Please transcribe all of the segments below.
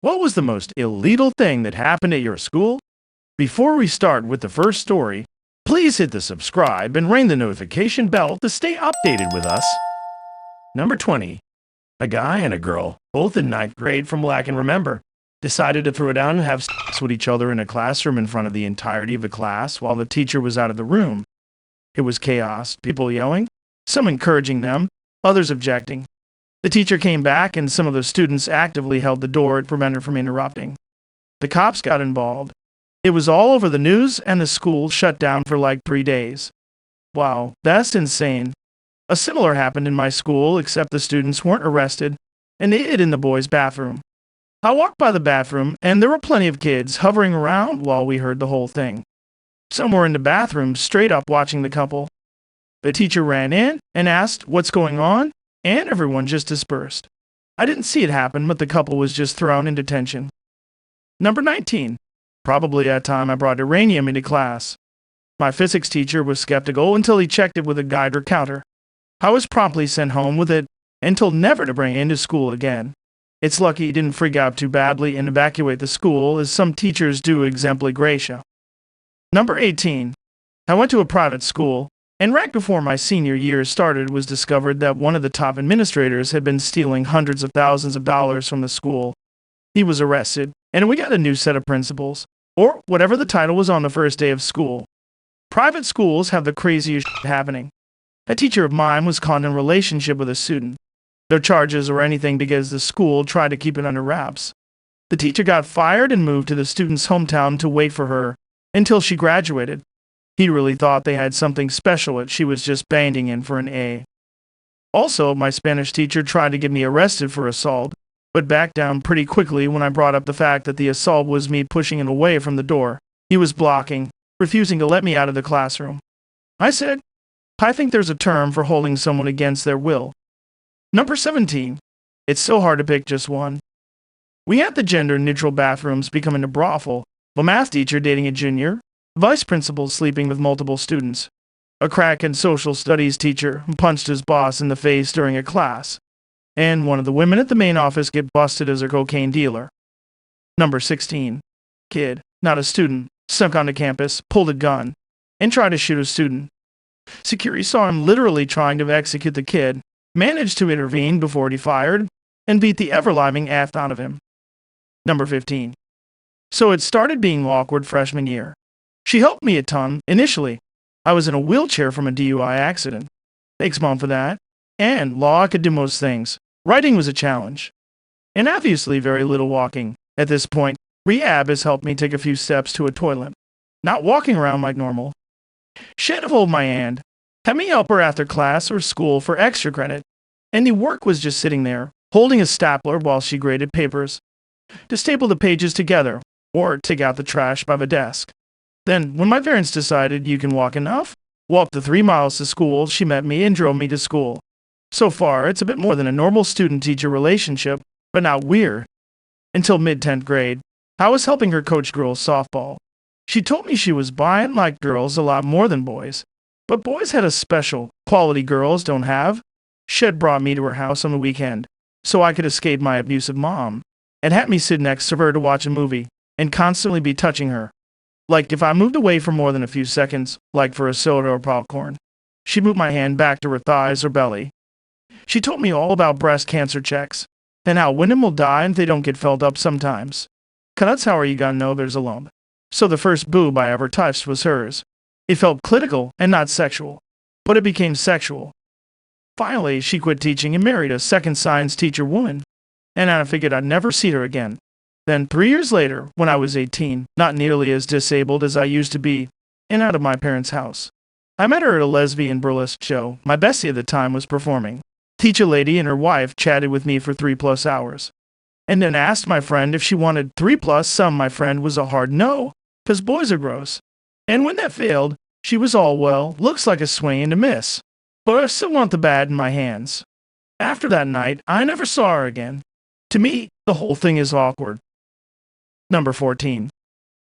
What was the most illegal thing that happened at your school? Before we start with the first story, please hit the subscribe and ring the notification bell to stay updated with us. Number 20. A guy and a girl, both in ninth grade from what I can remember, decided to throw down and have sex with each other in a classroom in front of the entirety of the class while the teacher was out of the room. It was chaos, people yelling, some encouraging them, others objecting. The teacher came back and some of the students actively held the door to prevent her from interrupting. The cops got involved. It was all over the news and the school shut down for like 3 days. Wow, that's insane. A similar happened in my school except the students weren't arrested and they hid in the boys' bathroom. I walked by the bathroom and there were plenty of kids hovering around while we heard the whole thing. Some were in the bathroom straight up watching the couple. The teacher ran in and asked what's going on, and everyone just dispersed. I didn't see it happen, but the couple was just thrown into detention. Number 19. Probably that time I brought uranium into class. My physics teacher was skeptical until he checked it with a Geiger counter. I was promptly sent home with it and told never to bring it into school again. It's lucky he didn't freak out too badly and evacuate the school as some teachers do exempli gratia. Number 18. I went to a private school, and right before my senior year started was discovered that one of the top administrators had been stealing hundreds of thousands of dollars from the school. He was arrested, and we got a new set of principals, or whatever the title was on the first day of school. Private schools have the craziest shit happening. A teacher of mine was caught in a relationship with a student. No charges or anything because the school tried to keep it under wraps. The teacher got fired and moved to the student's hometown to wait for her until she graduated. He really thought they had something special and she was just banding in for an A. Also, my Spanish teacher tried to get me arrested for assault, but backed down pretty quickly when I brought up the fact that the assault was me pushing him away from the door. He was blocking, refusing to let me out of the classroom. I said, I think there's a term for holding someone against their will. Number 17. It's so hard to pick just one. We had the gender-neutral bathrooms becoming a brothel, a math teacher dating a junior, vice principal sleeping with multiple students, a crack and social studies teacher who punched his boss in the face during a class, and one of the women at the main office get busted as a cocaine dealer. Number 16. Kid, not a student, snuck onto campus, pulled a gun, and tried to shoot a student. Security saw him literally trying to execute the kid, managed to intervene before he fired, and beat the ever-living F out of him. Number 15. So it started being awkward freshman year. She helped me a ton, initially. I was in a wheelchair from a DUI accident. Thanks, Mom, for that. And law, I could do most things. Writing was a challenge. And obviously very little walking. At this point, rehab has helped me take a few steps to a toilet. Not walking around like normal. She'd hold my hand, had me help her after class or school for extra credit. And the work was just sitting there, holding a stapler while she graded papers. To staple the pages together, or take out the trash by the desk. Then, when my parents decided you can walk enough, walked the 3 miles to school, she met me and drove me to school. So far, it's a bit more than a normal student-teacher relationship, but not weird. Until mid-10th grade, I was helping her coach girls softball. She told me she was bi and liked girls a lot more than boys, but boys had a special quality girls don't have. She'd brought me to her house on the weekend, so I could escape my abusive mom, and had me sit next to her to watch a movie, and constantly be touching her. Like if I moved away for more than a few seconds, like for a soda or popcorn, she'd move my hand back to her thighs or belly. She told me all about breast cancer checks, and how women will die if they don't get filled up sometimes. 'Cause that's how you gotta know there's a lump. So the first boob I ever touched was hers. It felt clinical and not sexual, but it became sexual. Finally, she quit teaching and married a second science teacher woman, and I figured I'd never see her again. Then 3 years later, when I was 18, not nearly as disabled as I used to be, and out of my parents' house, I met her at a lesbian burlesque show my bestie at the time was performing. Teacher lady and her wife chatted with me for 3+ hours, and then asked my friend if she wanted 3+. Some my friend was a hard no, 'cause boys are gross. And when that failed, she was all, well, looks like a swing and a miss, but I still want the bat in my hands. After that night, I never saw her again. To me, the whole thing is awkward. Number 14.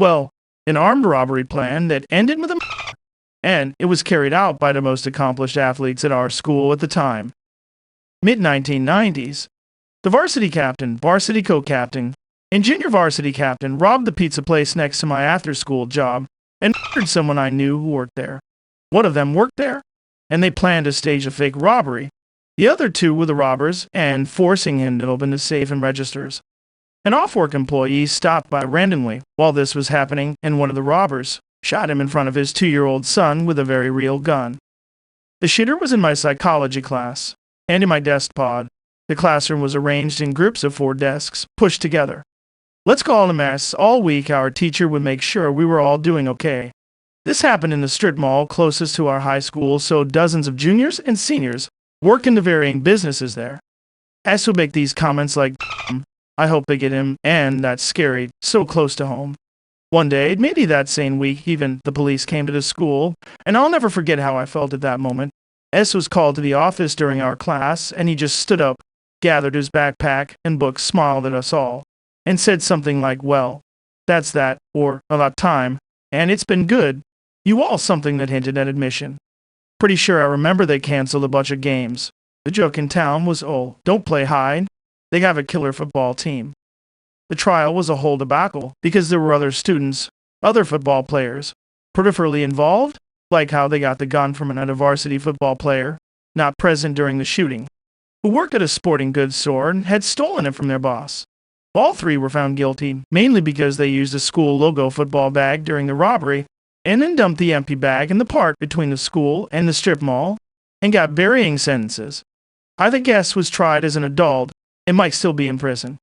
Well, an armed robbery plan that ended with a and it was carried out by the most accomplished athletes at our school at the time. Mid-1990s. The varsity captain, varsity co-captain, And junior varsity captain robbed the pizza place next to my after-school job and murdered someone I knew who worked there. One of them worked there, and they planned to stage a fake robbery. The other two were the robbers and forcing him to open the safe and registers. An off-work employee stopped by randomly while this was happening, and one of the robbers shot him in front of his 2-year-old son with a very real gun. The shooter was in my psychology class, and in my desk pod. The classroom was arranged in groups of 4 desks, pushed together. Let's call it a mess. All week, our teacher would make sure we were all doing okay. This happened in the strip mall closest to our high school, so dozens of juniors and seniors work in the varying businesses there. S would make these comments like, I hope they get him, and that's scary, so close to home. One day, maybe that same week, even the police came to the school, and I'll never forget how I felt at that moment. S was called to the office during our class, and he just stood up, gathered his backpack and books, smiled at us all, and said something like, well, that's that, or a lot of time, and it's been good. You all, something that hinted at admission. Pretty sure I remember they canceled a bunch of games. The joke in town was, oh, don't play hide. They have a killer football team. The trial was a whole debacle because there were other students, other football players, peripherally involved, like how they got the gun from another varsity football player, not present during the shooting, who worked at a sporting goods store and had stolen it from their boss. All 3 were found guilty, mainly because they used a school logo football bag during the robbery and then dumped the empty bag in the park between the school and the strip mall and got varying sentences. Either guest was tried as an adult and might still be in prison.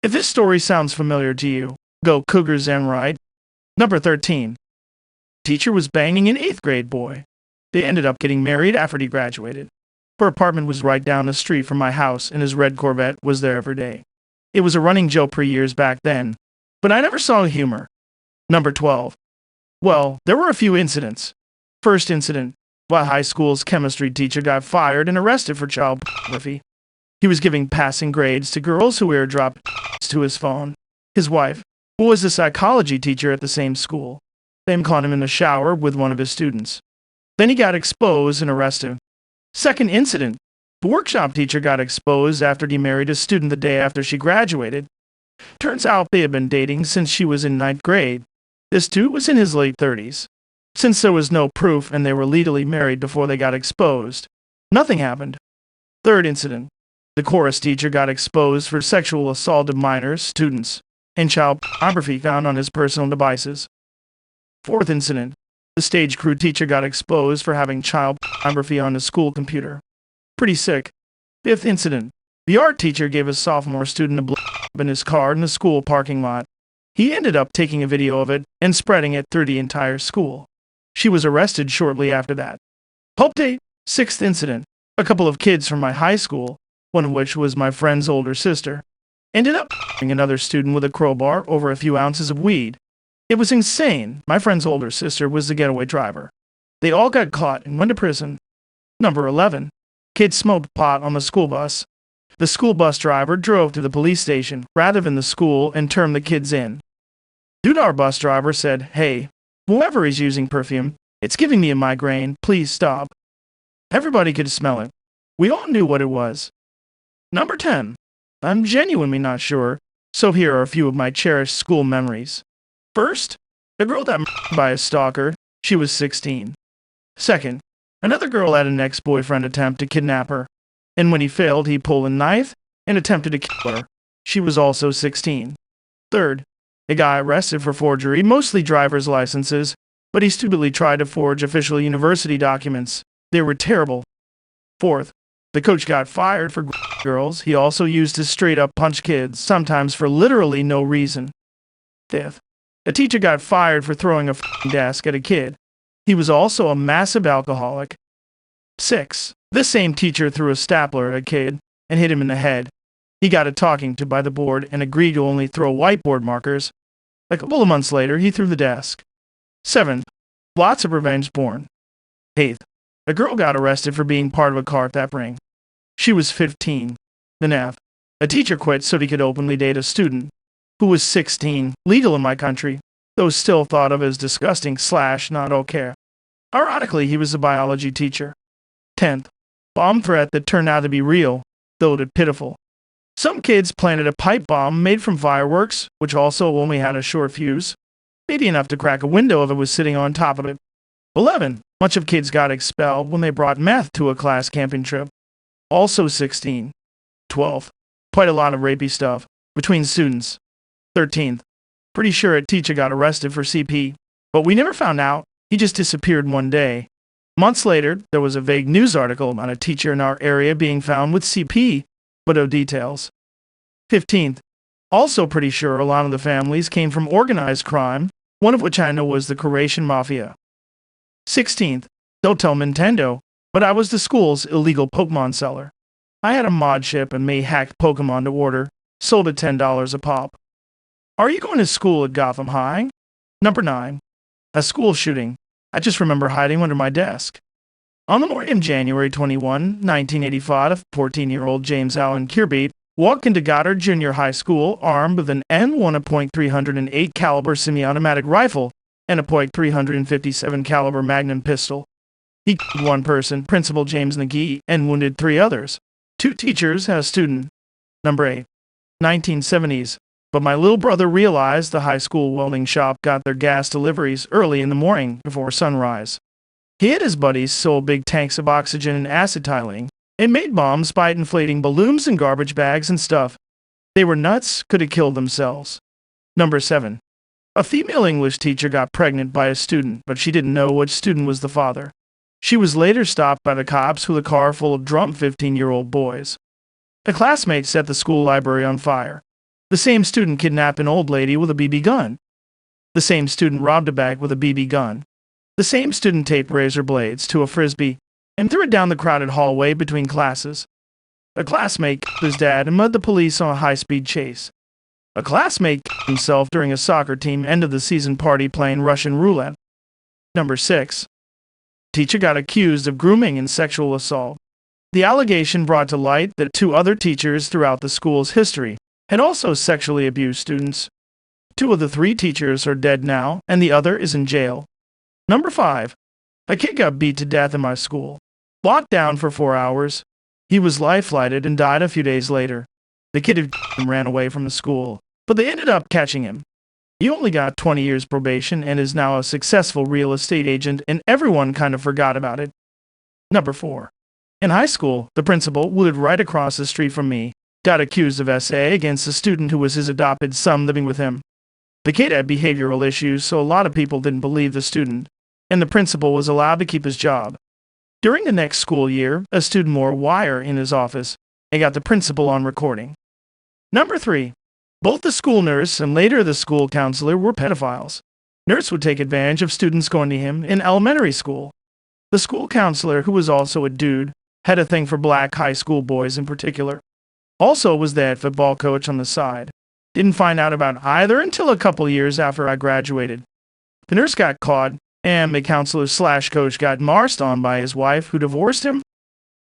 If this story sounds familiar to you, go Cougars and right. Number 13. Teacher was banging an 8th grade boy. They ended up getting married after he graduated. Her apartment was right down the street from my house, and his red Corvette was there every day. It was a running joke for years back then, but I never saw humor. Number 12. Well, there were a few incidents. First incident, while high school's chemistry teacher got fired and arrested for child pornography. He was giving passing grades to girls who airdropped to his phone. His wife, who was a psychology teacher at the same school, then caught him in the shower with one of his students. Then he got exposed and arrested. Second incident, the workshop teacher got exposed after he married a student the day after she graduated. Turns out they had been dating since she was in 9th grade. This dude was in his late 30s. Since there was no proof and they were legally married before they got exposed, nothing happened. Third incident, the chorus teacher got exposed for sexual assault of minors, students, and child pornography found on his personal devices. Fourth incident, the stage crew teacher got exposed for having child pornography on his school computer. Pretty sick. Fifth incident, the art teacher gave a sophomore student a blowjob in his car in the school parking lot. He ended up taking a video of it and spreading it through the entire school. She was arrested shortly after that. Hope date. Sixth incident, a couple of kids from my high school, one of which was my friend's older sister, ended up shooting another student with a crowbar over a few ounces of weed. It was insane. My friend's older sister was the getaway driver. They all got caught and went to prison. Number 11. Kids smoked pot on the school bus. The school bus driver drove to the police station rather than the school and turned the kids in. Dude, our bus driver said, hey, whoever is using perfume, it's giving me a migraine, please stop. Everybody could smell it. We all knew what it was. Number 10. I'm genuinely not sure, so here are a few of my cherished school memories. First, a girl got murdered by a stalker. She was 16. Second, another girl had an ex-boyfriend attempt to kidnap her, and when he failed, he pulled a knife and attempted to kill her. She was also 16. Third, a guy arrested for forgery, mostly driver's licenses, but he stupidly tried to forge official university documents. They were terrible. Fourth, the coach got fired for girls. He also used to straight-up punch kids, sometimes for literally no reason. Fifth, a teacher got fired for throwing a desk at a kid. He was also a massive alcoholic. 6. This same teacher threw a stapler at a kid and hit him in the head. He got a talking to by the board and agreed to only throw whiteboard markers. A couple of months later, he threw the desk. 7. Lots of revenge porn. 8. A girl got arrested for being part of a car theft ring. She was 15. Then F. A teacher quit so he could openly date a student who was 16, legal in my country, though still thought of as disgusting / not okay. Ironically, he was a biology teacher. 10th. Bomb threat that turned out to be real, though it pitiful. Some kids planted a pipe bomb made from fireworks, which also only had a short fuse, maybe enough to crack a window if it was sitting on top of it. 11. Bunch of kids got expelled when they brought meth to a class camping trip. Also 16. 12. Quite a lot of rapey stuff between students. 13th. Pretty sure a teacher got arrested for CP, but we never found out. He just disappeared one day. Months later, there was a vague news article about a teacher in our area being found with CP, but no details. 15th. Also pretty sure a lot of the families came from organized crime, one of which I know was the Croatian Mafia. 16th. Don't tell Nintendo, but I was the school's illegal Pokemon seller. I had a mod ship and May hacked Pokemon to order, sold at $10 a pop. Are you going to school at Gotham High? Number 9. A school shooting. I just remember hiding under my desk. On the morning of January 21, 1985, 14-year-old James Allen Kirby walked into Goddard Junior High School armed with an N1.308 caliber semi-automatic rifle and a .357 caliber Magnum pistol. He killed one person, Principal James McGee, and wounded 3 others, 2 teachers and a student. Number 8. 1970s. But my little brother realized the high school welding shop got their gas deliveries early in the morning before sunrise. He and his buddies sold big tanks of oxygen and acetylene and made bombs by inflating balloons and garbage bags and stuff. They were nuts, could have killed themselves. Number 7. A female English teacher got pregnant by a student, but she didn't know which student was the father. She was later stopped by the cops with a car full of drunk 15-year-old boys. A classmate set the school library on fire. The same student kidnapped an old lady with a BB gun. The same student robbed a bank with a BB gun. The same student taped razor blades to a frisbee and threw it down the crowded hallway between classes. A classmate killed his dad and led the police on a high-speed chase. A classmate killed himself during a soccer team end-of-the-season party playing Russian roulette. Number 6. Teacher got accused of grooming and sexual assault. The allegation brought to light that 2 other teachers throughout the school's history had also sexually abused students. 2 of the 3 teachers are dead now, and the other is in jail. Number 5. A kid got beat to death in my school. Locked down for 4 hours. He was life-flighted and died a few days later. The kid who ran away from the school, but they ended up catching him. He only got 20 years probation and is now a successful real estate agent, and everyone kind of forgot about it. Number 4. In high school, the principal, who lived right across the street from me, got accused of SA against a student who was his adopted son living with him. The kid had behavioral issues, so a lot of people didn't believe the student, and the principal was allowed to keep his job. During the next school year, a student wore a wire in his office and got the principal on recording. Number 3. Both the school nurse and later the school counselor were pedophiles. Nurse would take advantage of students going to him in elementary school. The school counselor, who was also a dude, had a thing for black high school boys in particular. Also was the head football coach on the side. Didn't find out about either until a couple years after I graduated. The nurse got caught, and the counselor/coach got marsed on by his wife, who divorced him.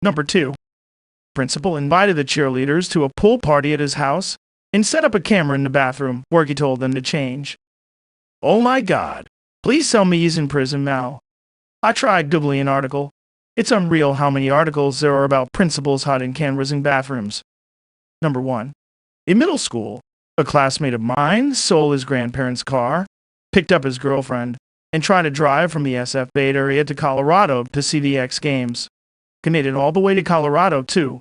Number 2. Principal invited the cheerleaders to a pool party at his house and set up a camera in the bathroom where he told them to change. Oh my God. Please tell me he's in prison now. I tried Googling an article. It's unreal how many articles there are about principals hiding cameras in bathrooms. Number 1. In middle school, a classmate of mine stole his grandparents' car, picked up his girlfriend, and tried to drive from the SF Bay area to Colorado to see the X Games. Made it all the way to Colorado, too.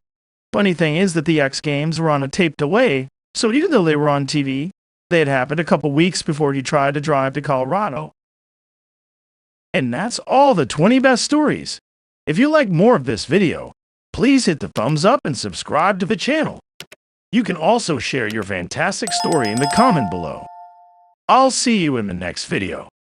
Funny thing is that the X Games were on a tape delay, so even though they were on TV, they had happened a couple weeks before he tried to drive to Colorado. And that's all the 20 best stories. If you like more of this video, please hit the thumbs up and subscribe to the channel. You can also share your fantastic story in the comment below. I'll see you in the next video.